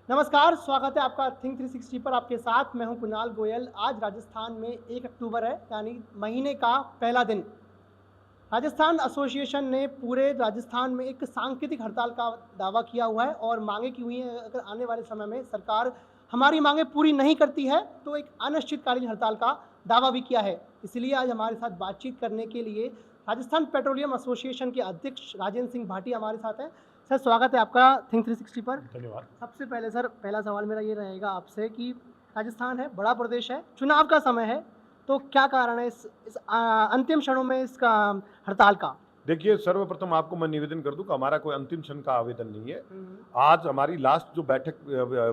नमस्कार, स्वागत है आपका थिंक 360 पर। आपके साथ मैं हूं कुणाल गोयल। आज राजस्थान में 1 अक्टूबर है, यानी महीने का पहला दिन। राजस्थान एसोसिएशन ने पूरे राजस्थान में एक सांकेतिक हड़ताल का दावा किया हुआ है और मांगे की हुई हैं। अगर आने वाले समय में सरकार हमारी मांगे पूरी नहीं करती है तो एक अनिश्चितकालीन हड़ताल का दावा भी किया है। इसलिए आज हमारे साथ बातचीत करने के लिए राजस्थान पेट्रोलियम एसोसिएशन के अध्यक्ष राजेंद्र सिंह भाटी हमारे साथ हैं। सर, स्वागत है आपका थिंक 360 पर। धन्यवाद। सबसे पहले सर, पहला सवाल मेरा ये रहेगा आपसे कि राजस्थान है, बड़ा प्रदेश है, चुनाव का समय है, तो क्या कारण है इस अंतिम क्षणों में इसका हड़ताल का? देखिए, सर्वप्रथम आपको मैं निवेदन कर दूं कि हमारा कोई अंतिम क्षण का आवेदन नहीं है। आज हमारी लास्ट जो बैठक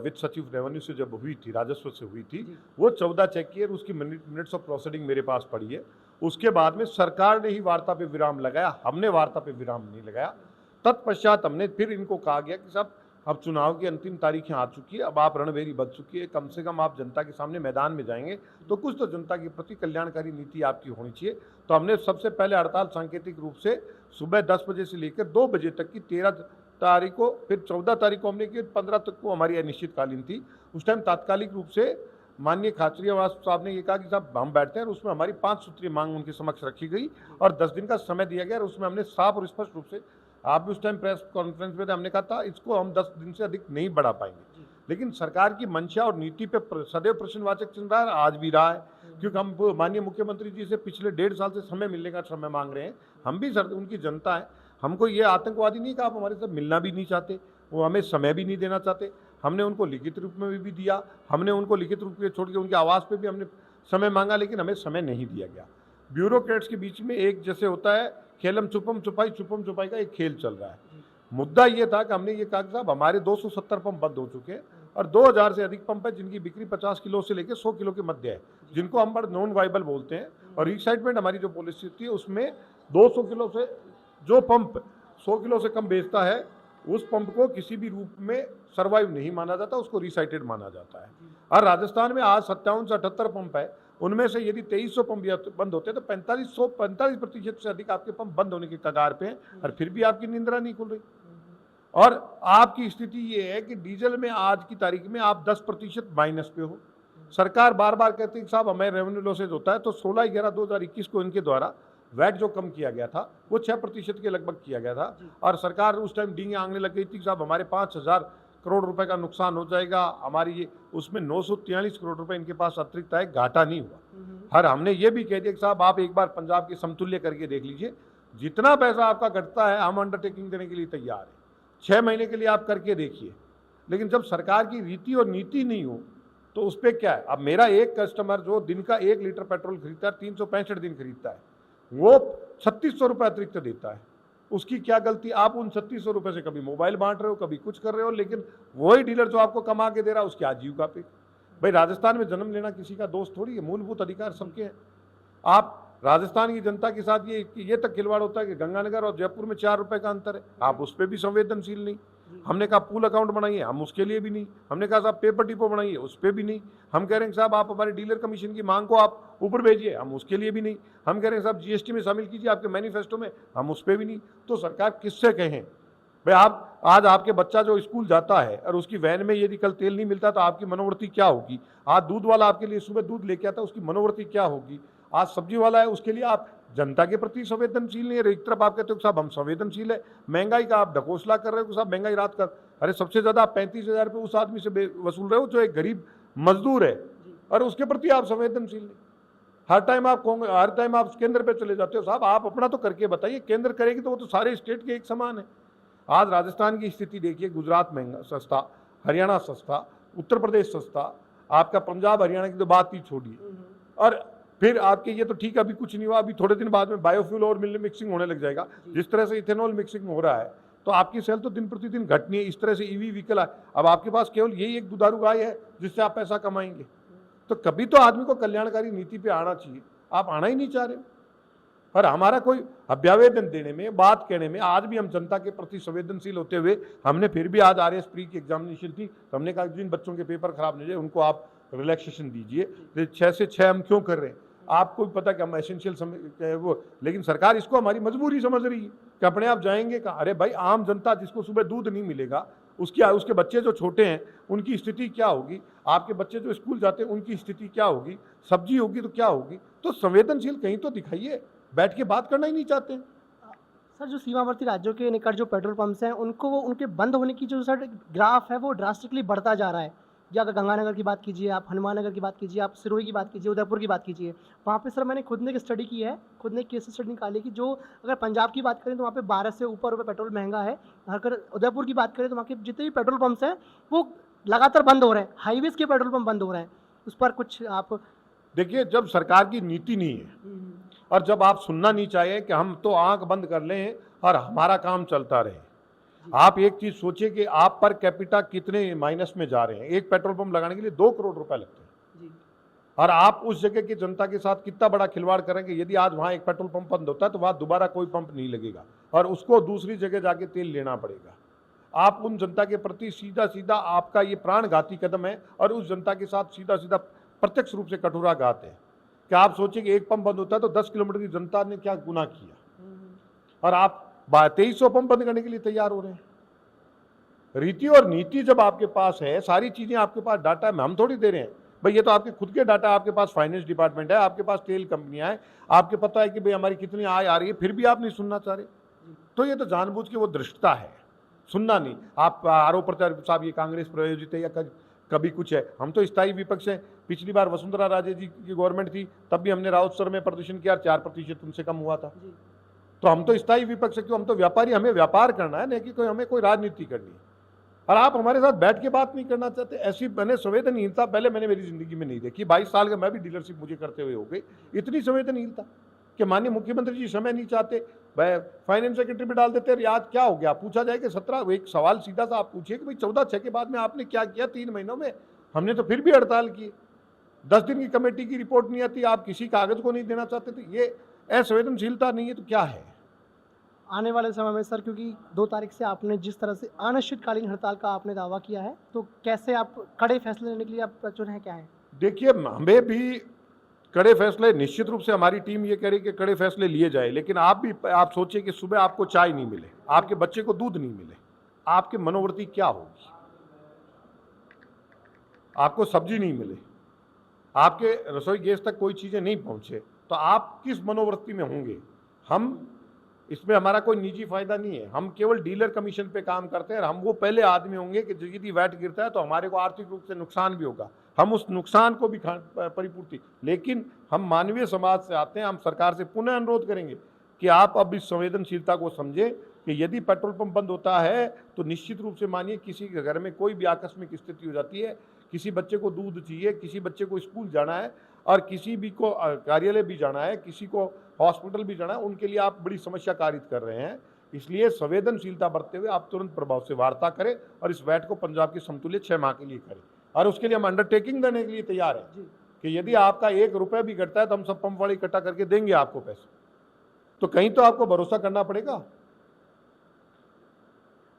वित्त सचिव रेवेन्यू से जब हुई थी, राजस्व से हुई थी, वो 14 चेक की और उसकी मिनट्स ऑफ प्रोसीडिंग मेरे पास पड़ी है। उसके बाद में सरकार ने ही वार्ता पे विराम लगाया, हमने वार्ता पे विराम नहीं लगाया। तत्पश्चात हमने फिर इनको कहा गया कि साहब, अब चुनाव की अंतिम तारीखें आ चुकी है, अब आप रणभेरी बच चुकी है, कम से कम आप जनता के सामने मैदान में जाएंगे तो कुछ तो जनता के प्रति कल्याणकारी नीति आपकी होनी चाहिए। तो हमने सबसे पहले हड़ताल सांकेतिक रूप से सुबह 10 बजे से लेकर 2 बजे तक की 13 तारीख को, फिर 14 तारीख को हमने की, 15 तक को हमारी अनिश्चितकालीन थी। उस टाइम तात्कालिक रूप से माननीय खाचरियावास साहब ने ये कहा कि साहब हम बैठते हैं, और उसमें हमारी 5 सूत्रीय मांग उनके समक्ष रखी गई और 10 दिन का समय दिया गया। और उसमें हमने साफ और स्पष्ट रूप से, आप भी उस टाइम प्रेस कॉन्फ्रेंस में थे, हमने कहा था इसको हम 10 दिन से अधिक नहीं बढ़ा पाएंगे। लेकिन सरकार की मंशा और नीति पे सदैव प्रश्नवाचक चल रहा है, आज भी रहा है, क्योंकि हम माननीय मुख्यमंत्री जी से पिछले 1.5 साल से समय मिलने का समय मांग रहे हैं। हम भी सर उनकी जनता है, हमको ये आतंकवादी नहीं कि आप हमारे साथ मिलना भी नहीं चाहते, वो हमें समय भी नहीं देना चाहते। हमने उनको लिखित रूप में भी दिया, हमने उनको लिखित रूप में छोड़ के उनके आवास पे भी हमने समय मांगा, लेकिन हमें समय नहीं दिया गया। ब्यूरोक्रेट्स के बीच में एक जैसे होता है खेलम छुपम छुपाई का एक खेल चल रहा है। मुद्दा ये था कि हमने ये कहा कि साहब हमारे 270 पंप बंद हो चुके हैं और 2000 से अधिक पंप है जिनकी बिक्री 50 किलो से लेकर 100 किलो के मध्य है, जिनको हम बड़ा नॉन वाइबल बोलते हैं। और रिसाइटमेंट हमारी जो पॉलिसी थी उसमें 200 किलो से जो पंप 100 किलो से कम बेचता है, उस पंप को किसी भी रूप में सर्वाइव नहीं माना जाता, उसको रिसाइटेड माना जाता है। और राजस्थान में आज 57 से 78 पंप है, उनमें से यदि 2300 पंप बंद होते हैं तो 45% से अधिक आपके पंप बंद होने के कगार पे हैं, और फिर भी आपकी निंद्रा नहीं खुल रही। और आपकी स्थिति ये है कि डीजल में आज की तारीख में आप 10% माइनस पे हो। सरकार बार बार कहती है कि साहब हमें रेवेन्यू लॉसेज होता है, तो 16/11/2021 को इनके द्वारा वैट जो कम किया गया था वो 6% के लगभग किया गया था, और सरकार उस टाइम डींगे आंगने लग गई थी कि साहब हमारे 5000 करोड़ रुपए का नुकसान हो जाएगा, हमारी ये उसमें 943 करोड़ रुपए इनके पास अतिरिक्त आए, घाटा नहीं हुआ। हर हमने ये भी कह दिया कि साहब आप एक बार पंजाब के समतुल्य करके देख लीजिए, जितना पैसा आपका घटता है हम अंडरटेकिंग देने के लिए तैयार है, 6 महीने के लिए आप करके देखिए। लेकिन जब सरकार की रीति और नीति नहीं हो तो उस पर क्या है। अब मेरा एक कस्टमर जो दिन का 1 लीटर पेट्रोल खरीदता है, 365 दिन खरीदता है, वो 3600 रुपये अतिरिक्त देता है, उसकी क्या गलती। आप उन 3600 रुपये से कभी मोबाइल बांट रहे हो, कभी कुछ कर रहे हो, लेकिन वही डीलर जो आपको कमा के दे रहा है उसकी आजीविका पे। भाई, राजस्थान में जन्म लेना किसी का दोस्त थोड़ी है, मूलभूत अधिकार सबके हैं। आप राजस्थान की जनता के साथ ये तक खिलवाड़ होता है कि गंगानगर और जयपुर में 4 रुपए का अंतर है, आप उस पर भी संवेदनशील नहीं। हमने कहा पूल अकाउंट बनाइए, हम उसके लिए भी नहीं। हमने कहा साहब पेपर डिपो बनाइए, उस पर भी नहीं। हम कह रहे हैं साहब आप हमारे डीलर कमीशन की मांग को आप ऊपर भेजिए, हम उसके लिए भी नहीं। हम कह रहे हैं साहब जीएसटी में शामिल कीजिए आपके मैनिफेस्टो में, हम उस पर भी नहीं। तो सरकार किससे कहें भाई। आप आज आपके बच्चा जो स्कूल जाता है और उसकी वैन में यदि कल तेल नहीं मिलता तो आपकी मनोवृत्ति क्या होगी। आज दूध वाला आपके लिए सुबह दूध लेके आता है, उसकी मनोवृत्ति क्या होगी। आज सब्जी वाला है, उसके लिए आप जनता के प्रति संवेदनशील नहीं है। एक तरफ आप कहते हो साहब हम संवेदनशील है, महंगाई का आप ढकोसला कर रहे हो साहब, महंगाई रात का। अरे सबसे ज्यादा आप 35,000 रुपये उस आदमी से वसूल रहे हो जो एक गरीब मजदूर है, और उसके प्रति आप संवेदनशील नहीं। हर टाइम आप केंद्र पे चले जाते हो। साहब आप अपना तो करके बताइए, केंद्र करेगी तो वो तो सारे स्टेट के एक समान है। आज राजस्थान की स्थिति देखिए, गुजरात महंगा सस्ता, हरियाणा सस्ता, उत्तर प्रदेश सस्ता, आपका पंजाब हरियाणा की तो बात ही छोड़िए। और फिर आपके ये तो ठीक है, अभी कुछ नहीं हुआ, अभी थोड़े दिन बाद में बायोफ्यूल और मिक्सिंग होने लग जाएगा। जिस तरह से इथेनॉल मिक्सिंग हो रहा है तो आपकी सेल तो दिन प्रतिदिन घटनी है। इस तरह से ईवी व्हीकल है, अब आपके पास केवल यही एक दुधारू गाय है जिससे आप पैसा कमाएंगे। तो कभी तो आदमी को कल्याणकारी नीति पे आना चाहिए, आप आना ही नहीं चाह रहे। पर हमारा कोई अभ्यावेदन देने में, बात कहने में, आज भी हम जनता के प्रति संवेदनशील होते हुए हमने फिर भी आज RS प्री की एग्जामिनेशन थी, तो हमने कहा जिन बच्चों के पेपर खराब नहीं जाए उनको आप रिलैक्सेशन दीजिए। 6 से 6 हम क्यों कर रहे हैं, आपको भी पता कि हम एसेंशियल समझ वो, लेकिन सरकार इसको हमारी मजबूरी समझ रही है कि अपने आप जाएंगे कहाँ। अरे भाई, आम जनता जिसको सुबह दूध नहीं मिलेगा उसकी उसके बच्चे जो छोटे हैं उनकी स्थिति क्या होगी, आपके बच्चे जो स्कूल जाते हैं उनकी स्थिति क्या होगी, सब्जी होगी तो क्या होगी। तो संवेदनशील कहीं तो दिखाइए, बैठ के बात करना ही नहीं चाहते हैं। सर जो सीमावर्ती राज्यों के निकट जो पेट्रोल पंप्स हैं उनको वो उनके बंद होने की जो सर ग्राफ है वो ड्रास्टिकली बढ़ता जा रहा है। या अगर गंगानगर की बात कीजिए, आप हनुमाननगर की बात कीजिए, आप सिरोही की बात कीजिए, उदयपुर की बात कीजिए, वहाँ पे सर मैंने खुद ने एक स्टडी की है, खुद ने एक केस स्टडी निकाली कि जो अगर पंजाब की बात करें तो वहाँ पे 12 से ऊपर रुपये पेट्रोल महंगा है। अगर उदयपुर की बात करें तो वहाँ के जितने भी पेट्रोल पंप्स हैं वो लगातार बंद हो रहे हैं, हाईवेज के पेट्रोल पंप बंद हो रहे हैं। उस पर कुछ आप देखिए, जब सरकार की नीति नहीं है और जब आप सुनना नहीं चाहिए कि हम तो आंख बंद कर लें और हमारा काम चलता रहे। आप एक चीज सोचिए कि आप पर कैपिटा कितने माइनस में जा रहे हैं। एक पेट्रोल पंप लगाने के लिए 2 करोड़ रुपए लगते हैं जी। और आप उस जगह की जनता के साथ कितना बड़ा खिलवाड़ करेंगे। यदि आज वहां एक पेट्रोल पंप बंद होता है तो वहां दोबारा कोई पंप नहीं लगेगा और उसको दूसरी जगह जाके तेल लेना पड़ेगा। आप उन जनता के प्रति सीधा सीधा आपका ये प्राणघाती कदम है और उस जनता के साथ सीधा सीधा प्रत्यक्ष रूप से कठोराघात है कि आप सोचिए कि एक पंप बंद होता है तो 10 किलोमीटर की जनता ने क्या गुनाह किया और आप 2300 पंप बंद करने के लिए तैयार हो रहे हैं। रीति और नीति जब आपके पास है, सारी चीजें आपके पास, डाटा है, हम थोड़ी दे रहे हैं भाई, ये तो आपके खुद के डाटा, आपके पास फाइनेंस डिपार्टमेंट है, आपके पास तेल कंपनियां हैं, आपके पता है कि भाई हमारी कितनी आय आ रही है, फिर भी आप नहीं सुनना चाह रहे। तो ये तो जानबूझ के वो दृष्टता है, सुनना नहीं। आप आरोप प्रत्यारोप साहब ये कांग्रेस प्रायोजित है या कभी कुछ है, हम तो स्थायी विपक्ष है। पिछली बार वसुंधरा राजे जी की गवर्नमेंट थी तब भी हमने राउत सर में प्रदर्शन किया, 4% उनसे कम हुआ था। तो हम तो स्थायी विपक्ष है, क्यों? हम तो व्यापारी, हमें व्यापार करना है, नहीं कि कोई हमें कोई राजनीति करनी है। और आप हमारे साथ बैठ के बात नहीं करना चाहते। ऐसी मैंने संवेदनहीनता पहले मैंने मेरी जिंदगी में नहीं देखी। 22 साल का मैं भी डीलरशिप मुझे करते हुए हो गई। इतनी संवेदनहीनता कि माननीय मुख्यमंत्री जी समय नहीं चाहते, वह फाइनेंस सेक्रेटरी पे डाल देते। आज क्या हो गया पूछा जाए कि 17, एक सवाल सीधा सा आप पूछिए कि भाई 14/6 के बाद में आपने क्या किया 3 महीनों में। हमने तो फिर भी हड़ताल की, 10 दिन की कमेटी की रिपोर्ट नहीं आती, आप किसी कागज को नहीं देना चाहते। तो ये असंवेदनशीलता नहीं है तो क्या है? आने वाले समय में सर, क्योंकि 2 तारीख से आपने जिस तरह से अनिश्चितकालीन हड़ताल का आपने दावा किया है, तो कैसे आप कड़े फैसले लेने के लिए आप प्रचुर हैं, क्या है? देखिए, हमें भी कड़े फैसले, निश्चित रूप से हमारी टीम ये कह रही कि कड़े फैसले लिए जाए, लेकिन आप सोचिए कि सुबह आपको चाय नहीं मिले, आपके बच्चे को दूध नहीं मिले, आपकी मनोवृत्ति क्या होगी? आपको सब्जी नहीं मिले, आपके रसोई गैस तक कोई चीजें नहीं पहुंचे, तो आप किस मनोवृत्ति में होंगे? हम इसमें हमारा कोई निजी फायदा नहीं है, हम केवल डीलर कमीशन पे काम करते हैं। हम वो पहले आदमी होंगे कि यदि वैट गिरता है तो हमारे को आर्थिक रूप से नुकसान भी होगा, हम उस नुकसान को भी परिपूर्ति। लेकिन हम मानवीय समाज से आते हैं, हम सरकार से पुनः अनुरोध करेंगे कि आप अब इस संवेदनशीलता को समझें कि यदि पेट्रोल पंप बंद होता है तो निश्चित रूप से मानिए किसी के घर में कोई भी आकस्मिक स्थिति हो जाती है, किसी बच्चे को दूध चाहिए, किसी बच्चे को स्कूल जाना है और किसी भी को कार्यालय भी जाना है, किसी को हॉस्पिटल भी जाना है, उनके लिए आप बड़ी समस्या कारित कर रहे हैं। इसलिए संवेदनशीलता बरतते हुए आप तुरंत प्रभाव से वार्ता करें और इस वैट को पंजाब के समतुल्य 6 माह के लिए करें। और उसके लिए हम अंडरटेकिंग देने के लिए तैयार हैं कि यदि आपका 1 रुपया भी घटता है तो हम सब पंप वाले इकट्ठा करके देंगे आपको पैसे। तो कहीं तो आपको भरोसा करना पड़ेगा।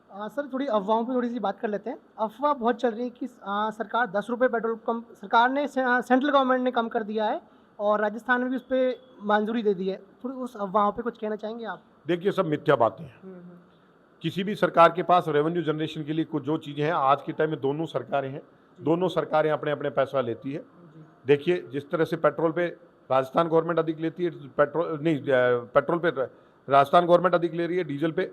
सर थोड़ी अफवाहों पे थोड़ी सी बात कर लेते हैं। अफवाह बहुत चल रही है कि सरकार 10 रुपये पेट्रोल कम, सरकार ने सेंट्रल गवर्नमेंट ने कम कर दिया है और राजस्थान में भी उस पर मंजूरी दे दी है। थोड़ी उस अफवाहों पे कुछ कहना चाहेंगे आप? देखिए, सब मिथ्या बातें हैं। किसी भी सरकार के पास रेवेन्यू जनरेशन के लिए कुछ जो चीज़ें हैं, आज के टाइम में दोनों सरकारें हैं, दोनों सरकारें अपने अपने पैसा लेती है। देखिए, जिस तरह से पेट्रोल पे राजस्थान गवर्नमेंट अधिक लेती है, पेट्रोल पे राजस्थान गवर्नमेंट अधिक ले रही है, डीजल पे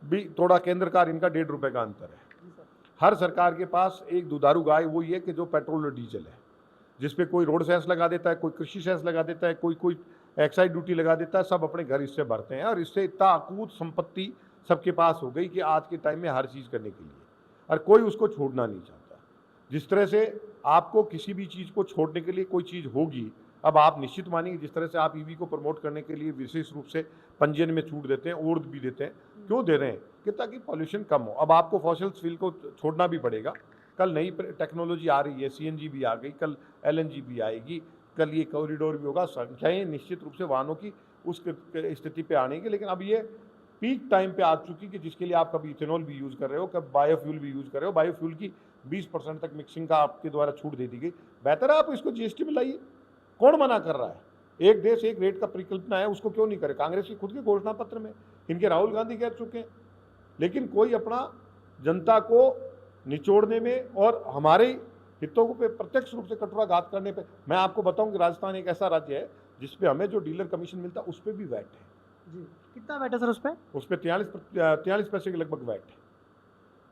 भी थोड़ा केंद्र का इनका 1.5 रुपये का अंतर है। हर सरकार के पास एक दुधारू गाय वो ये कि जो पेट्रोल और डीजल है, जिसपे कोई रोड सेस लगा देता है, कोई कृषि सेस लगा देता है, कोई एक्साइज ड्यूटी लगा देता है, सब अपने घर इससे भरते हैं। और इससे इतना अकूत संपत्ति सबके पास हो गई कि आज के टाइम में हर चीज़ करने के लिए, और कोई उसको छोड़ना नहीं चाहता। जिस तरह से आपको किसी भी चीज़ को छोड़ने के लिए कोई चीज़ होगी, अब आप निश्चित मानिए जिस तरह से आप ईवी को प्रमोट करने के लिए विशेष रूप से पंजीयन में छूट देते हैं, ओर्द भी देते हैं, क्यों दे रहे हैं? कि ताकि पॉल्यूशन कम हो। अब आपको फॉसिल फ्यूल को छोड़ना भी पड़ेगा। कल नई टेक्नोलॉजी आ रही है, सीएनजी भी आ गई, कल एलएनजी भी आएगी, कल ये कॉरिडोर भी होगा। संख्याएं निश्चित रूप से वाहनों की उस स्थिति पे आने की, लेकिन अब ये पीक टाइम पे आ चुकी कि जिसके लिए आप कभी इथेनॉल भी यूज़ कर रहे हो, कभी बायोफ्यूल भी यूज़ कर रहे हो। बायोफ्यूल की 20% तक मिक्सिंग का आपके द्वारा छूट दे दी गई। बेहतर है आप इसको जीएसटी में लाइए। कौन मना कर रहा है? एक देश एक रेट का परिकल्पना है, उसको क्यों नहीं करे? कांग्रेस की खुद के घोषणा पत्र में, इनके राहुल गांधी कह चुके हैं। लेकिन कोई अपना जनता को निचोड़ने में और हमारे हितों को पे प्रत्यक्ष रूप से कटुराघात करने पे। मैं आपको बताऊं कि राजस्थान एक ऐसा राज्य है जिसपे हमें जो डीलर कमीशन मिलता है उस पर भी वैट है। जी, कितना वैट है सर उस पर? उस पर 43 पैसे के लगभग वैट है।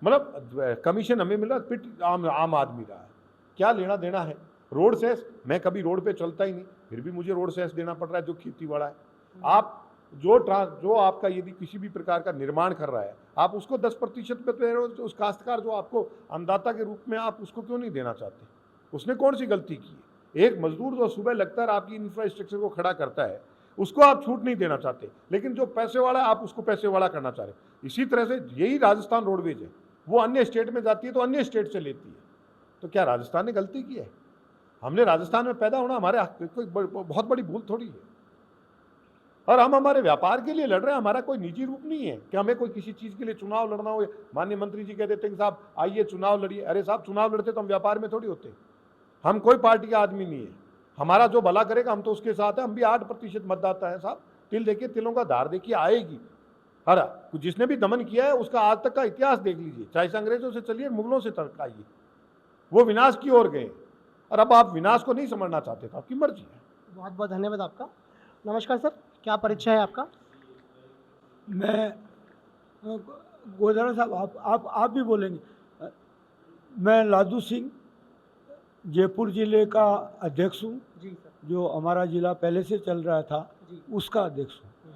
मतलब कमीशन हमें मिला, पिट आम आदमी रहा है। क्या लेना देना है? रोड सेस, मैं कभी रोड पे चलता ही नहीं, फिर भी मुझे रोड सेस देना पड़ रहा है जो खेती वाला है। आप जो आपका यदि किसी भी प्रकार का निर्माण कर रहा है, आप उसको 10% पे दे रहे हो, तो उस काश्तकार जो आपको अन्नदाता के रूप में, आप उसको क्यों नहीं देना चाहते? उसने कौन सी गलती की है? एक मजदूर जो सुबह लगता है आपकी इंफ्रास्ट्रक्चर को खड़ा करता है, उसको आप छूट नहीं देना चाहते, लेकिन जो पैसे वाला है आप उसको पैसे वाला करना चाह रहे। इसी तरह से यही राजस्थान रोडवेज है, वो अन्य स्टेट में जाती है तो अन्य स्टेट से लेती है। तो क्या राजस्थान ने गलती की है? हमने राजस्थान में पैदा होना हमारे कोई बहुत बड़ी भूल थोड़ी है। और हम हमारे व्यापार के लिए लड़ रहे हैं, हमारा कोई निजी रूप नहीं है कि हमें कोई किसी चीज के लिए चुनाव लड़ना हो। माननीय मंत्री जी कह देते हैं कि साहब आइए चुनाव लड़िए। अरे साहब, चुनाव लड़ते तो हम व्यापार में थोड़ी होते। हम कोई पार्टी का आदमी नहीं है, हमारा जो भला करेगा हम तो उसके साथ है। हम भी 8% मतदाता है साहब। तिल देखिए, तिलों का धार देखिए, आएगी। अरे जिसने भी दमन किया है उसका आज तक का इतिहास देख लीजिए, चाहे से अंग्रेजों से चलिए, मुगलों से तक आइए, वो विनाश की ओर गए। और अब आप विनाश को नहीं समझना चाहते तो आपकी मर्जी है। बहुत बहुत धन्यवाद आपका। नमस्कार सर, क्या परिचय है आपका? मैं गोदारा साहब, आप भी बोलेंगे। मैं लादू सिंह, जयपुर जिले का अध्यक्ष हूँ। जी सर। जो हमारा जिला पहले से चल रहा था जी। उसका अध्यक्ष हूँ।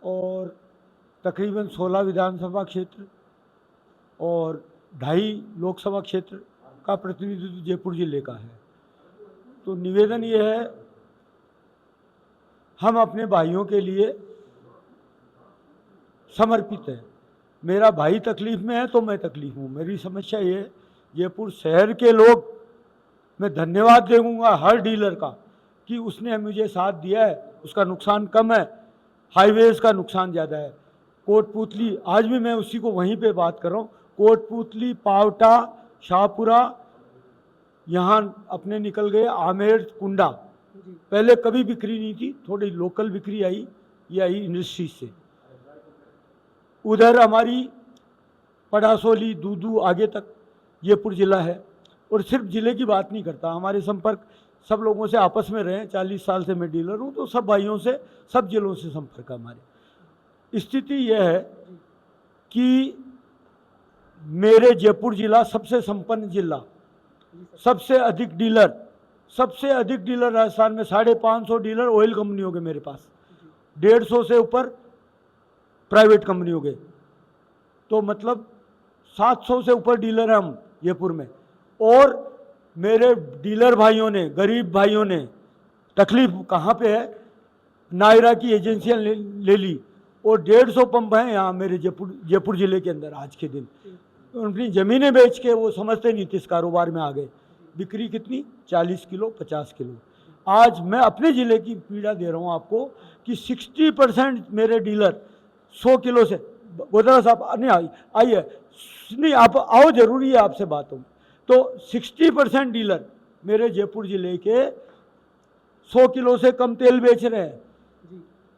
और तकरीबन 16 विधानसभा क्षेत्र और 2.5 लोकसभा क्षेत्र का प्रतिनिधित्व जयपुर जिले का है। तो निवेदन ये है, हम अपने भाइयों के लिए समर्पित हैं। मेरा भाई तकलीफ में है तो मैं तकलीफ हूँ। मेरी समस्या ये है, जयपुर शहर के लोग, मैं धन्यवाद दूंगा हर डीलर का कि उसने मुझे साथ दिया है। उसका नुकसान कम है, हाईवेज का नुकसान ज़्यादा है। कोटपुतली, आज भी मैं उसी को वहीं पे बात कर रहा हूँ। कोटपुतली, पावटा, शाहपुरा, यहाँ अपने निकल गए आमेर, कुंडा। पहले कभी बिक्री नहीं थी, थोड़ी लोकल बिक्री आई, ये आई इंडस्ट्री से। उधर हमारी पड़ासोली, दूदू, आगे तक जयपुर जिला है। और सिर्फ जिले की बात नहीं करता, हमारे संपर्क सब लोगों से आपस में रहे। 40 साल से मैं डीलर हूँ, तो सब भाइयों से, सब जिलों से संपर्क है हमारे। स्थिति यह है कि मेरे जयपुर जिला सबसे संपन्न जिला, सबसे अधिक डीलर राजस्थान में। 550 डीलर ऑयल कंपनियों के मेरे पास, 150 से ऊपर प्राइवेट कंपनियों के। तो मतलब 700 से ऊपर डीलर हैं हम जयपुर में। और मेरे डीलर भाइयों ने, गरीब भाइयों ने, तकलीफ कहाँ पे है, नायरा की एजेंसियां ले ली और 150 पंप हैं यहाँ मेरे जयपुर जिले के अंदर। आज के दिन अपनी ज़मीनें बेच के वो समझते नहीं थे, इस कारोबार में आ गए। बिक्री कितनी? 40 किलो, 50 किलो। आज मैं अपने ज़िले की पीड़ा दे रहा हूँ आपको कि 60% मेरे डीलर 100 किलो से। गोदारा साहब नहीं आइए, नहीं आप आओ, जरूरी है आपसे बात हो। तो 60% डीलर मेरे जयपुर जिले के 100 किलो से कम तेल बेच रहे हैं।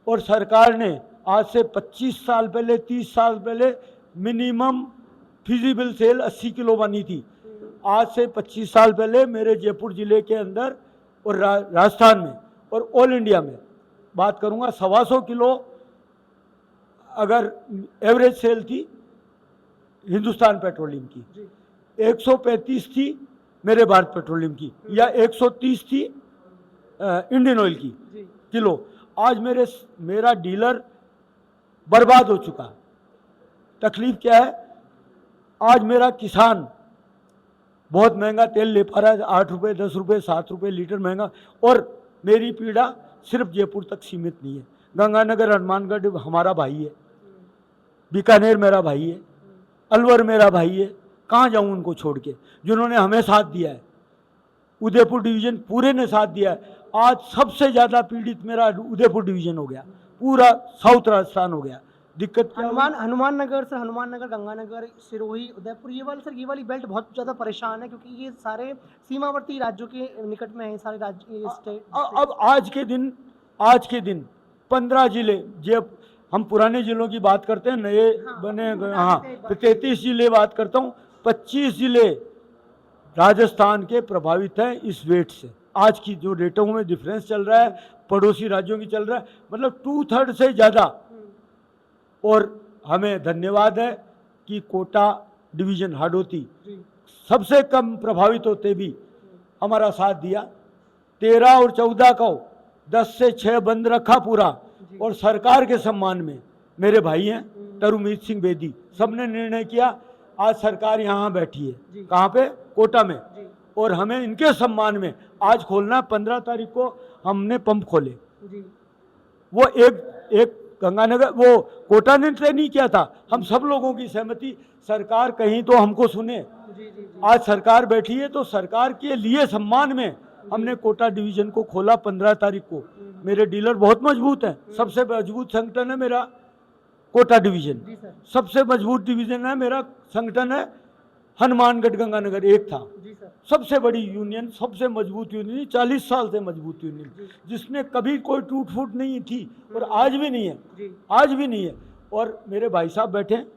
और सरकार ने आज से 25 साल पहले, 30 साल पहले मिनिमम फिजिबल सेल 80 किलो बनी थी। आज से 25 साल पहले मेरे जयपुर जिले के अंदर और राजस्थान में और ऑल इंडिया में बात करूंगा, 125 किलो अगर एवरेज सेल थी हिंदुस्तान पेट्रोलियम की, 135 थी मेरे भारत पेट्रोलियम की, या 130 थी इंडियन ऑयल की किलो। आज मेरा डीलर बर्बाद हो चुका। तकलीफ क्या है, आज मेरा किसान बहुत महंगा तेल ले पा रहा है, 8 रुपये, 10 रुपये, 7 रुपये लीटर महंगा। और मेरी पीड़ा सिर्फ जयपुर तक सीमित नहीं है। गंगानगर, हनुमानगढ़ हमारा भाई है, बीकानेर मेरा भाई है, अलवर मेरा भाई है। कहाँ जाऊँ उनको छोड़ के, जिन्होंने हमें साथ दिया है। उदयपुर डिवीज़न पूरे ने साथ दिया है। आज सबसे ज़्यादा पीड़ित मेरा उदयपुर डिवीज़न हो गया, पूरा साउथ राजस्थान हो गया। दिक्कत क्या? हनुमाननगर सर, हनुमाननगर, गंगानगर, सिरोही, उदयपुर, ये वाली बेल्ट बहुत ज़्यादा परेशान है, क्योंकि ये सारे सीमावर्ती राज्यों के निकट में है, सारे राज्य स्टेट। अब आज के दिन 15 जिले, जब हम पुराने जिलों की बात करते हैं, नए हाँ, बने बता हाँ देते हैं एक बार। तो 33 जिले बात करता हूँ। 25 जिले राजस्थान के प्रभावित हैं इस वेट से। आज की जो रेटों में डिफरेंस चल रहा है पड़ोसी राज्यों की चल रहा है, मतलब 2/3 से ज़्यादा। और हमें धन्यवाद है कि कोटा डिवीजन हाडोती जी सबसे कम प्रभावित होते भी हमारा साथ दिया। 13 और 14 को 10 से 6 बंद रखा पूरा। और सरकार के सम्मान में मेरे भाई हैं तरुमीत सिंह बेदी, सबने निर्णय किया। आज सरकार यहाँ बैठी है, कहाँ पे? कोटा में। जी और हमें इनके सम्मान में आज खोलना। 15 तारीख को हमने पंप खोले। जी वो एक गंगानगर, वो कोटा ने तय नहीं किया था, हम सब लोगों की सहमति। सरकार कहीं तो हमको सुने। जी जी जी आज सरकार बैठी है तो सरकार के लिए सम्मान में हमने कोटा डिवीजन को खोला 15 तारीख को। मेरे डीलर बहुत मजबूत हैं, सबसे मजबूत संगठन है मेरा कोटा डिवीजन। जी सर सबसे मजबूत डिवीजन है मेरा संगठन है हनुमानगढ़ गंगानगर एक था। जी सर सबसे बड़ी यूनियन, सबसे मजबूत यूनियन, 40 साल से मजबूत यूनियन, जिसने कभी कोई टूट फूट नहीं थी और आज भी नहीं है, जी आज भी नहीं है। और मेरे भाई साहब बैठे हैं,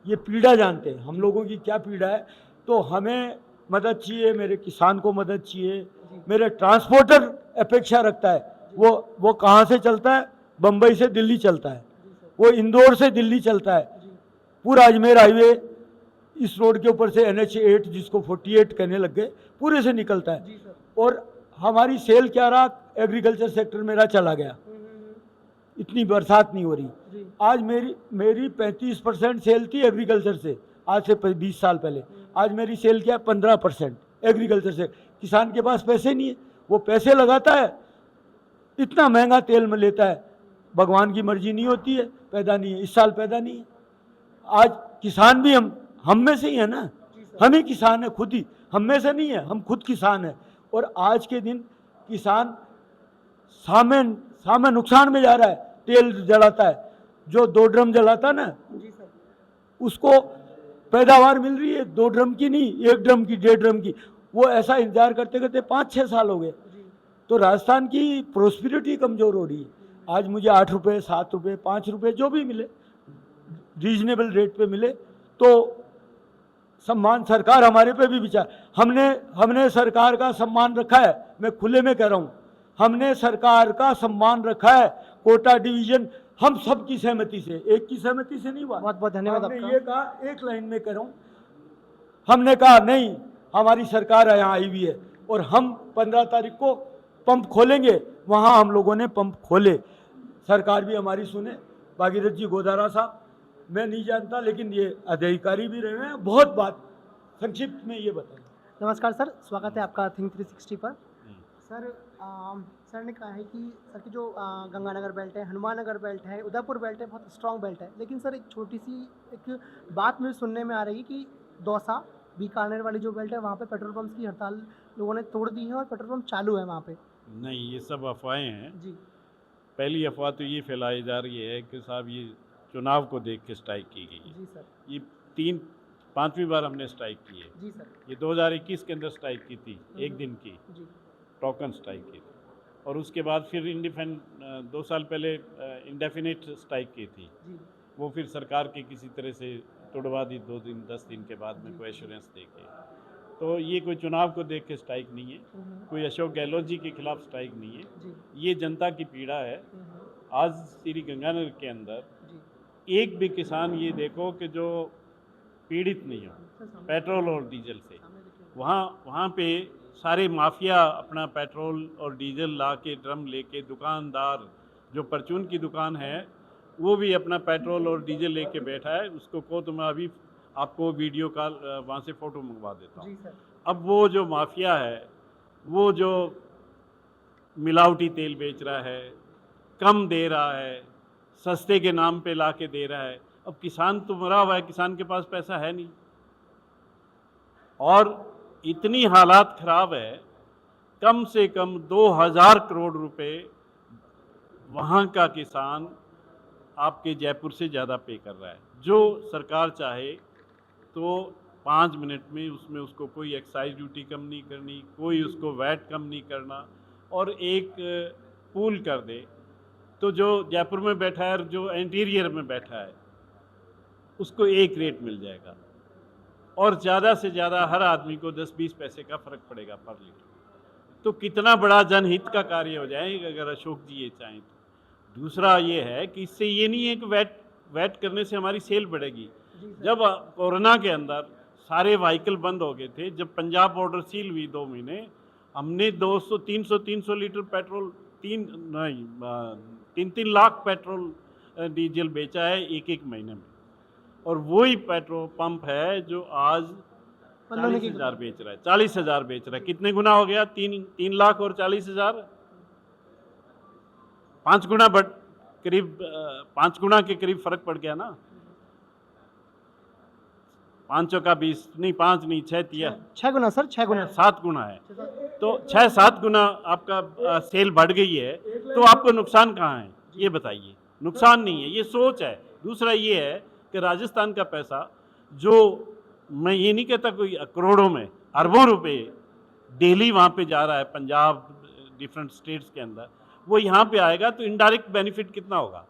ये पीड़ा जानते हैं हम लोगों की क्या पीड़ा है। तो हमें मदद चाहिए, मेरे किसान को मदद चाहिए, मेरे ट्रांसपोर्टर अपेक्षा रखता है। वो कहाँ से चलता है? बम्बई से दिल्ली चलता है, वो इंदौर से दिल्ली चलता है, पूरा अजमेर हाईवे इस रोड के ऊपर से NH 8 जिसको 48 कहने लग गए, पूरे से निकलता है। जी सर और हमारी सेल क्या रहा? एग्रीकल्चर सेक्टर मेरा चला गया, इतनी बरसात नहीं हो रही। जी आज मेरी 35% सेल थी एग्रीकल्चर से, आज से 20 साल पहले। आज मेरी सेल क्या है? 15% एग्रीकल्चर से। किसान के पास पैसे नहीं है, वो पैसे लगाता है, इतना महंगा तेल में लेता है, भगवान की मर्जी नहीं होती है, पैदा नहीं है, इस साल पैदा नहीं है। आज किसान भी हम में से ही है ना, हम ही किसान है खुद ही, हम में से नहीं है, हम खुद किसान है। और आज के दिन किसान सामे नुकसान में जा रहा है। तेल जलाता है, जो 2 ड्रम जलाता ना, जी सर उसको पैदावार मिल रही है 2 ड्रम की नहीं, 1 ड्रम की, 1.5 ड्रम की। वो ऐसा इंतजार करते करते 5-6 साल हो गए। तो राजस्थान की प्रोस्पिरिटी कमजोर हो रही है। आज मुझे 8 रुपये, 7 रुपये, 5 रुपये जो भी मिले, रीजनेबल रेट पे मिले तो सम्मान। सरकार हमारे पे भी विचार, हमने सरकार का सम्मान रखा है। मैं खुले में कह रहा हूँ, हमने सरकार का सम्मान रखा है। कोटा डिवीजन हम सब की सहमति से, एक की सहमति से नहीं हुआ। बहुत बहुत धन्यवाद हमने आपका। ये कहा, एक लाइन में कह रहा हूँ, हमने कहा नहीं, हमारी सरकार यहाँ आई हुई है और हम 15 तारीख को पंप खोलेंगे। वहाँ हम लोगों ने पंप खोले, सरकार भी हमारी सुने। भागीरथ जी गोदारा साहब, मैं नहीं जानता, लेकिन ये अधिकारी भी रहे हैं। बहुत बात संक्षिप्त में ये बताएं। नमस्कार सर, स्वागत है आपका थिंक 360 पर। सर सर ने कहा है कि सर की जो गंगानगर बेल्ट है, हनुमाननगर बेल्ट है, उदयपुर बेल्ट है, बहुत स्ट्रॉन्ग बेल्ट है। लेकिन सर एक छोटी सी एक बात मुझे सुनने में आ रही है कि दौसा बीकानेर वाली जो बेल्ट है वहाँ पे पेट्रोल पंप्स की हड़ताल लोगों ने तोड़ दी है और पेट्रोल पंप चालू है वहाँ पे। नहीं, ये सब अफवाहें हैं। जी पहली अफवाह तो ये फैलाई जा रही है कि साहब ये चुनाव को देख के स्ट्राइक की गई है। जी सर। ये 5वीं बार हमने स्ट्राइक की है। जी सर। ये 2021 के अंदर स्ट्राइक की थी, एक दिन की जी टोकन स्ट्राइक की थी, और उसके बाद फिर 2 साल पहले इंडेफिनिट स्ट्राइक की थी। जी वो फिर सरकार की किसी तरह से तोड़वा दी 2 दिन 10 दिन के बाद में कोई एश्योरेंस दे के। तो ये कोई चुनाव को देख के स्ट्राइक नहीं है, कोई अशोक गहलोत जी के खिलाफ स्ट्राइक नहीं है। जी ये जनता की पीड़ा है। आज श्री गंगानगर के अंदर जी एक भी किसान ये देखो कि जो पीड़ित नहीं हो पेट्रोल और डीजल से। वहाँ पे सारे माफिया अपना पेट्रोल और डीजल ला के ड्रम लेके, दुकानदार जो परचून की दुकान है वो भी अपना पेट्रोल और डीजल लेके बैठा है। उसको को तो मैं अभी आपको वीडियो कॉल वहाँ से फ़ोटो मंगवा देता हूँ। जी सर। अब वो जो माफिया है, वो जो मिलावटी तेल बेच रहा है, कम दे रहा है, सस्ते के नाम पे ला के दे रहा है। अब किसान तो मरा हुआ है, किसान के पास पैसा है नहीं, और इतनी हालात ख़राब है। कम से कम 2000 करोड़ रुपए वहाँ का किसान आपके जयपुर से ज़्यादा पे कर रहा है। जो सरकार चाहे तो 5 मिनट में उसमें उसको कोई एक्साइज ड्यूटी कम नहीं करनी, कोई उसको वैट कम नहीं करना, और एक पूल कर दे तो जो जयपुर में बैठा है और जो इंटीरियर में बैठा है उसको एक रेट मिल जाएगा, और ज़्यादा से ज़्यादा हर आदमी को 10-20 पैसे का फ़र्क पड़ेगा पर लीटर। तो कितना बड़ा जनहित का कार्य हो जाएगा अगर अशोक जी ये चाहें तो। दूसरा ये है कि इससे ये नहीं है कि वैट करने से हमारी सेल बढ़ेगी। जब कोरोना के अंदर सारे व्हीकल बंद हो गए थे, जब पंजाब बॉर्डर सील हुई 2 महीने, हमने 300 litre petrol 3 lakh petrol diesel बेचा है एक महीने में। और वही पेट्रोल पंप है जो आज 40,000 बेच रहा है, 40,000 बेच रहा है। कितने गुना हो गया? 3 लाख और 40,000, 5 गुना करीब 5 गुना के करीब फर्क पड़ गया ना। 5 चौका 20 नहीं, 5 नहीं, 6 तिया 6 गुना सर, 6 गुना 7 गुना है। तो 6-7 गुना आपका सेल बढ़ गई है, तो आपको नुकसान कहाँ है ये बताइए? नुकसान नहीं है, ये सोच है। दूसरा ये है कि राजस्थान का पैसा, जो मैं ये नहीं कहता कोई करोड़ों में, अरबों रुपए डेली वहाँ पे जा रहा है पंजाब डिफरेंट स्टेट्स के अंदर, वो यहाँ पे आएगा तो इनडायरेक्ट बेनिफिट कितना होगा?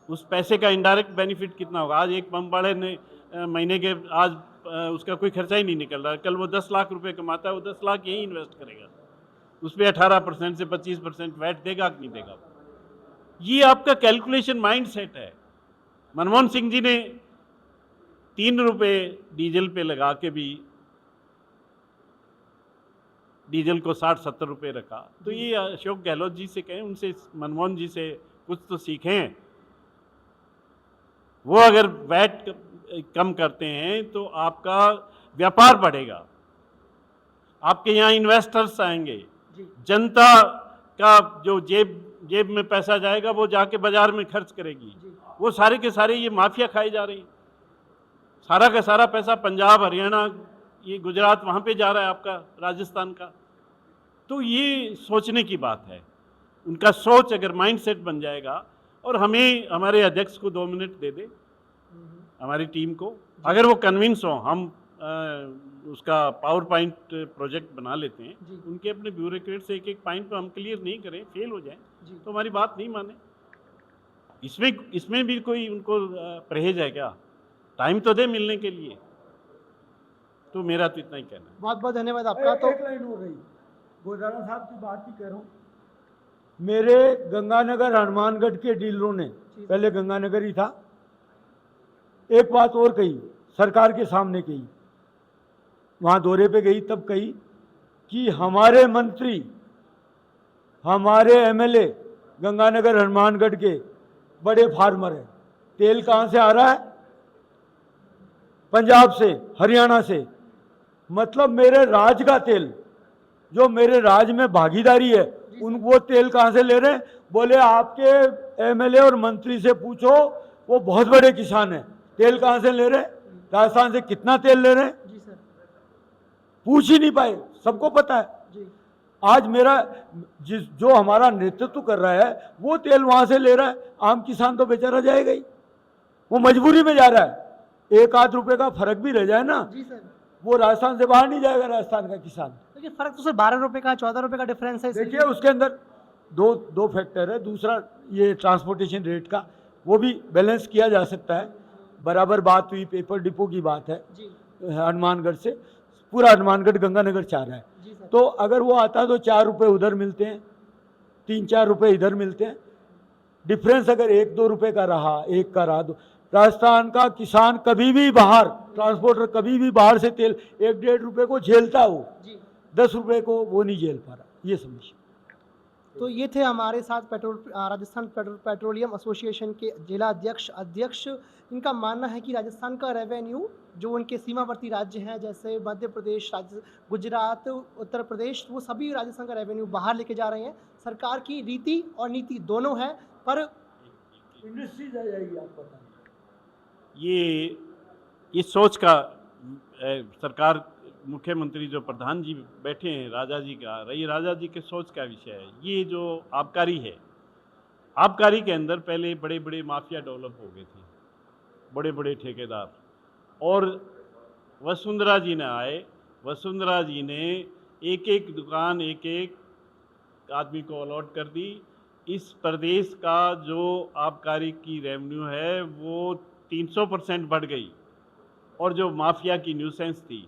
उस पैसे का इनडायरेक्ट बेनिफिट कितना होगा? आज एक पंप वाले ने महीने के आज उसका कोई खर्चा ही नहीं निकल रहा है, कल वो 10 लाख रुपए कमाता है, वो 10 लाख यही इन्वेस्ट करेगा, उस पर 18% से 25% वैट देगा कि नहीं देगा? ये आपका कैलकुलेशन माइंड सेट है। मनमोहन सिंह जी ने 3 रुपए डीजल पे लगा के भी डीजल को 60-70 रुपए रखा। तो ये अशोक गहलोत जी से कहें, उनसे, मनमोहन जी से कुछ तो सीखें। वो अगर वैट कम करते हैं तो आपका व्यापार बढ़ेगा, आपके यहाँ इन्वेस्टर्स आएंगे, जनता का जो जेब में पैसा जाएगा वो जाके बाजार में खर्च करेगी। वो सारे के सारे ये माफिया खाई जा रही, सारा का सारा पैसा पंजाब, हरियाणा, ये गुजरात, वहाँ पे जा रहा है आपका, राजस्थान का। तो ये सोचने की बात है। उनका सोच अगर माइंडसेट बन जाएगा, और हमें हमारे अध्यक्ष को 2 मिनट दे दे, हमारी टीम को, अगर वो कन्विंस हो, हम उसका पावर पॉइंट प्रोजेक्ट बना लेते हैं, उनके अपने ब्यूरोक्रेट से एक पॉइंट पर हम क्लियर नहीं करें, फेल हो जाए तो हमारी बात नहीं माने। इसमें भी कोई उनको परहेज है क्या? टाइम तो दे मिलने के लिए। तो मेरा तो इतना ही कहना है। बहुत बहुत धन्यवाद आपका। तो एक लाइन हो रही, गोदारा साहब की बात ही कह रहा हूँ। मेरे गंगानगर हनुमानगढ़ के डीलरों ने, पहले गंगानगर ही था, एक बात और कही, सरकार के सामने कही, वहाँ दौरे पे गई तब कही कि हमारे मंत्री, हमारे एमएलए गंगानगर हनुमानगढ़ के बड़े फार्मर हैं। तेल कहाँ से आ रहा है? पंजाब से, हरियाणा से। मतलब मेरे राज का तेल, जो मेरे राज में भागीदारी है, वो तेल कहाँ से ले रहे हैं? बोले आपके एमएलए और मंत्री से पूछो, वो बहुत बड़े किसान हैं। तेल कहाँ से ले रहे हैं? राजस्थान से कितना तेल ले रहे हैं? जी सर, पूछ ही नहीं पाए, सबको पता है। जी आज मेरा जो हमारा नेतृत्व कर रहा है वो तेल वहां से ले रहा है, आम किसान तो बेचारा जाएगा ही, वो मजबूरी में जा रहा है। 1-8 रुपए का फर्क भी रह जाए ना, जी सर, वो राजस्थान से बाहर नहीं जाएगा राजस्थान का किसान। देखिए फर्क तो सर 12 रुपए का, 14 रुपए का डिफरेंस है। देखिए उसके अंदर दो फैक्टर है। दूसरा ये ट्रांसपोर्टेशन रेट का, वो भी बैलेंस किया जा सकता है। बराबर बात हुई, पेपर डिपो की बात है, जी हनुमानगढ़ से पूरा हनुमानगढ़ गंगानगर चाह रहा है। जी सर, तो अगर वो आता तो 4 रुपए उधर मिलते हैं, 3-4 रुपए इधर मिलते हैं। डिफरेंस अगर 1-2 रुपए का रहा, एक का रहा, तो राजस्थान का किसान कभी भी बाहर, ट्रांसपोर्टर कभी भी बाहर से तेल 1-1.5 रुपए को झेलता हो, जी 10 रुपए को वो नहीं झेल पा रहा। ये समझिए। तो ये थे हमारे साथ राजस्थान पेट्रोलियम एसोसिएशन के जिला अध्यक्ष। इनका मानना है कि राजस्थान का रेवेन्यू, जो उनके सीमावर्ती राज्य हैं जैसे मध्य प्रदेश, गुजरात, उत्तर प्रदेश, वो सभी राजस्थान का रेवेन्यू बाहर लेके जा रहे हैं। सरकार की रीति और नीति दोनों है, पर इंडस्ट्रीज आ जाएगी, आप पता ये सोच का सरकार, मुख्यमंत्री जो प्रधान जी बैठे हैं, राजा जी का, ये राजा जी के सोच का विषय है। ये जो आबकारी है, आबकारी के अंदर पहले बड़े बड़े माफिया डेवलप हो गए थे, बड़े बड़े ठेकेदार, और वसुंधरा जी ने आए, वसुंधरा जी ने एक एक दुकान एक एक आदमी को अलॉट कर दी, इस प्रदेश का जो आबकारी की रेवेन्यू है वो 300% बढ़ गई, और जो माफिया की न्यूसेंस थी,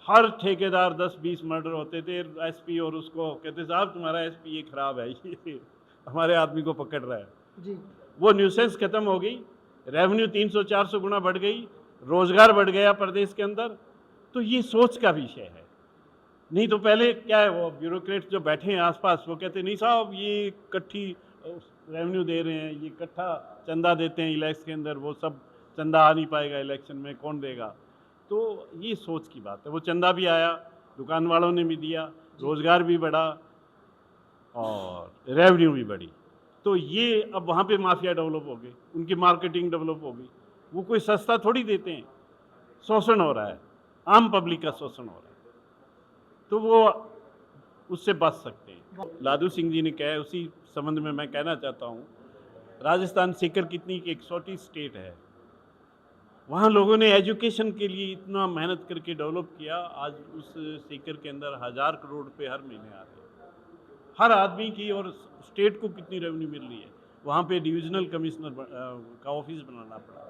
हर ठेकेदार 10-20 मर्डर होते थे, एसपी और उसको कहते साहब तुम्हारा एसपी ये खराब है, ये हमारे आदमी को पकड़ रहा है जी। वो न्यूसेंस खत्म हो गई, रेवेन्यू 300-400 गुना बढ़ गई, रोजगार बढ़ गया प्रदेश के अंदर। तो ये सोच का विषय है। नहीं तो पहले क्या है, वो ब्यूरोक्रेट जो बैठे हैं आसपास वो कहते नहीं साहब ये इकट्ठी रेवेन्यू दे रहे हैं, ये इकट्ठा चंदा देते हैं इलेक्शन के अंदर, वो सब चंदा आ नहीं पाएगा इलेक्शन में, कौन देगा। तो ये सोच की बात है। वो चंदा भी आया, दुकान वालों ने भी दिया, रोजगार भी बढ़ा और रेवेन्यू भी बढ़ी। तो ये अब वहाँ पे माफिया डेवलप हो गई, उनकी मार्केटिंग डेवलप हो गई। वो कोई सस्ता थोड़ी देते हैं, शोषण हो रहा है, आम पब्लिक का शोषण हो रहा है, तो वो उससे बच सकते हैं। लादू सिंह जी ने कहा है, उसी संबंध में मैं कहना चाहता हूँ, राजस्थान सीकर कितनी एक छोटी स्टेट है, वहाँ लोगों ने एजुकेशन के लिए इतना मेहनत करके डेवलप किया। आज उस सीकर के अंदर 1000 करोड़ रुपए हर महीने आ रहे हैं हर आदमी की, और स्टेट को कितनी रेवेन्यू मिल रही है। वहाँ पे डिविजनल कमिश्नर का ऑफिस बनाना पड़ा।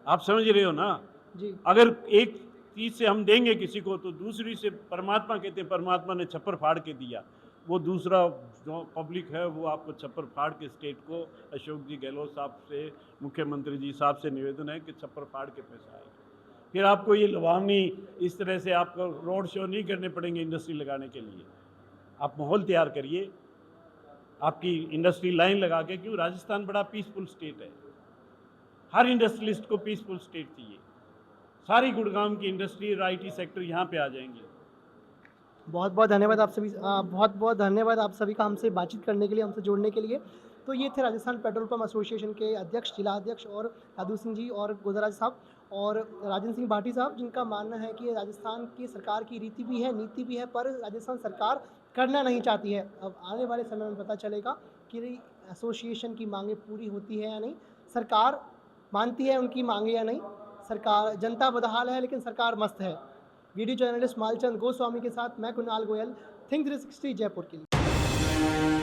आप समझ रहे हो ना जी। अगर एक चीज़ से हम देंगे किसी को तो दूसरी से, परमात्मा कहते हैं परमात्मा ने छप्पर फाड़ के दिया, वो दूसरा जो पब्लिक है वो आपको छप्पर फाड़ के स्टेट को, अशोक जी गहलोत साहब से, मुख्यमंत्री जी साहब से निवेदन है कि छप्पर फाड़ के पैसा आएगा। फिर आपको ये लुभावनी इस तरह से आपको रोड शो नहीं करने पड़ेंगे इंडस्ट्री लगाने के लिए। आप माहौल तैयार करिए, आपकी इंडस्ट्री लाइन लगा के, क्यों राजस्थान बड़ा पीसफुल स्टेट है, हर इंडस्ट्रियलिस्ट को पीसफुल स्टेट चाहिए। सारी गुड़गांव की इंडस्ट्री और IT सेक्टर यहाँ पे आ जाएंगे। बहुत बहुत धन्यवाद आप सभी, बहुत बहुत धन्यवाद आप सभी का हमसे बातचीत करने के लिए, हमसे जोड़ने के लिए। तो ये थे राजस्थान पेट्रोल पंप एसोसिएशन के अध्यक्ष, जिला अध्यक्ष और लादू सिंह जी और गोदराज साहब और राजन सिंह भाटी साहब, जिनका मानना है कि राजस्थान की सरकार की रीति भी है, नीति भी है, पर राजस्थान सरकार करना नहीं चाहती है। अब आने वाले समय में पता चलेगा कि एसोसिएशन की मांगें पूरी होती है या नहीं, सरकार मानती है उनकी मांगें या नहीं। सरकार, जनता बदहाल है लेकिन सरकार मस्त है। वीडियो जर्नलिस्ट मालचंद गोस्वामी के साथ मैं कुणाल गोयल, थिंक 360 जयपुर के लिए।